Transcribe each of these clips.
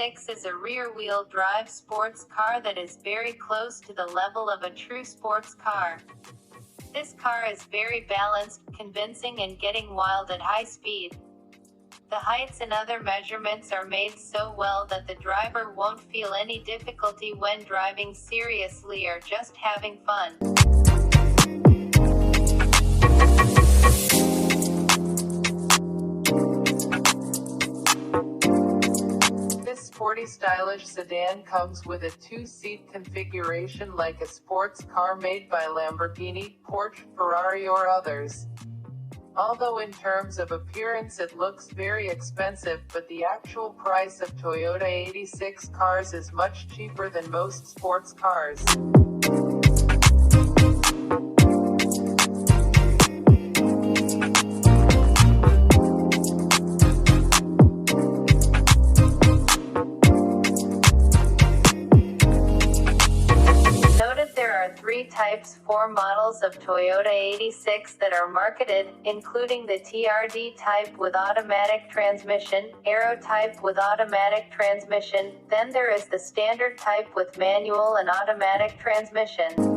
86 is a rear-wheel drive sports car that is very close to the level of a true sports car. This car is very balanced, convincing and getting wild at high speed. The heights and other measurements are made so well that the driver won't feel any difficulty when driving seriously or just having fun. This sporty stylish sedan comes with a two-seat configuration like a sports car made by Lamborghini, Porsche, Ferrari or others. Although in terms of appearance it looks very expensive, but the actual price of Toyota 86 cars is much cheaper than most sports cars. Types 4 models of Toyota 86 that are marketed, including the TRD type with automatic transmission, Aero type with automatic transmission, then there is the standard type with manual and automatic transmission.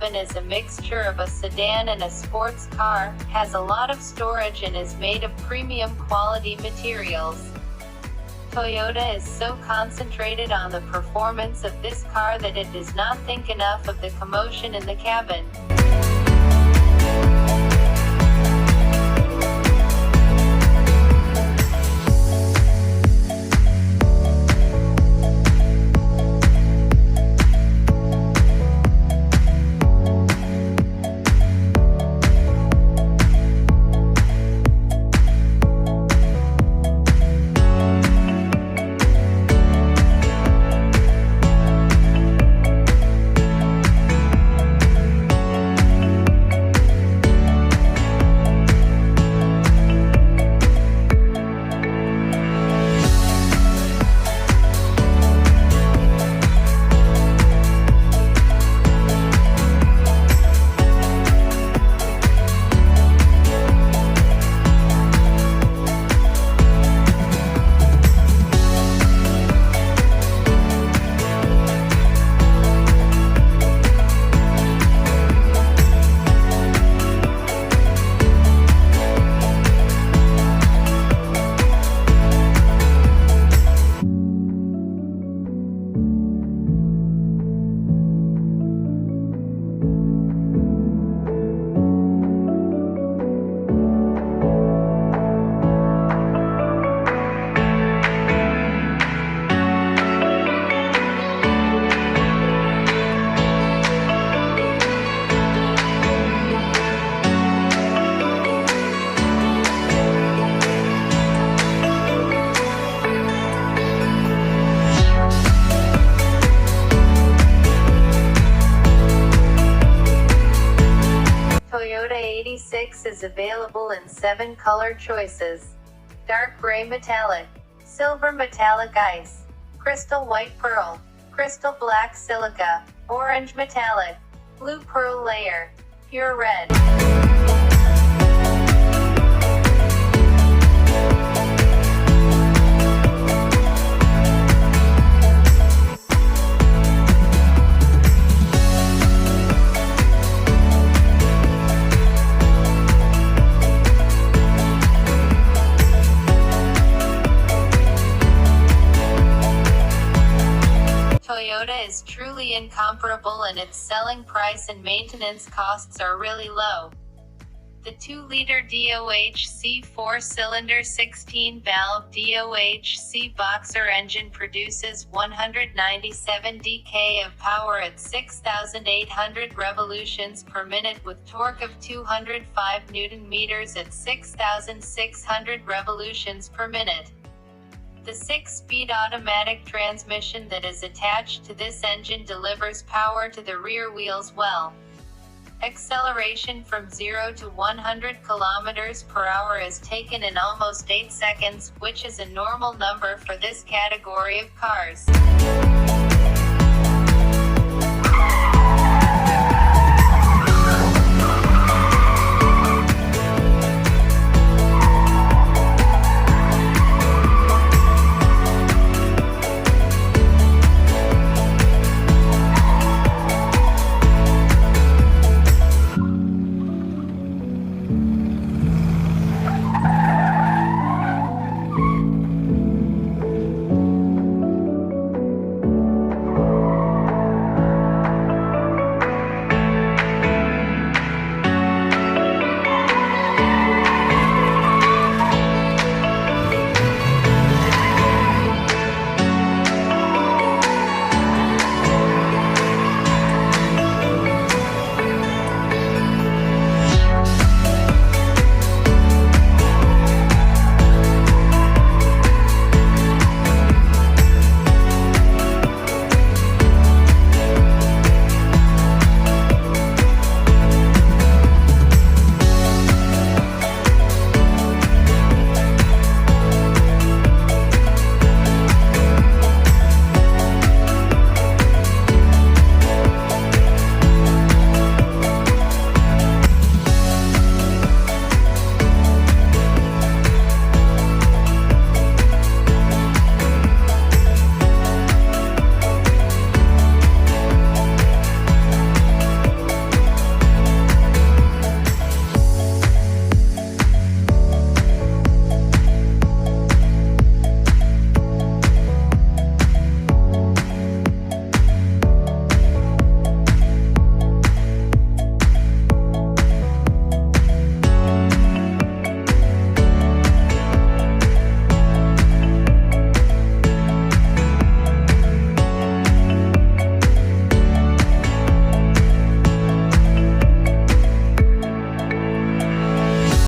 cabin is a mixture of a sedan and a sports car, has a lot of storage and is made of premium quality materials. Toyota is so concentrated on the performance of this car that it does not think enough of the commotion in the cabin. Toyota 86 is available in 7 color choices: dark gray metallic, silver metallic ice, crystal white pearl, crystal black silica, orange metallic, blue pearl layer, pure red. Toyota is truly incomparable and its selling price and maintenance costs are really low. The 2-liter DOHC 4-cylinder 16-valve DOHC boxer engine produces 197 dk of power at 6,800 revolutions per minute with torque of 205 Nm at 6,600 revolutions per minute. The 6-speed automatic transmission that is attached to this engine delivers power to the rear wheels well. Acceleration from 0 to 100 km per hour is taken in almost 8 seconds, which is a normal number for this category of cars.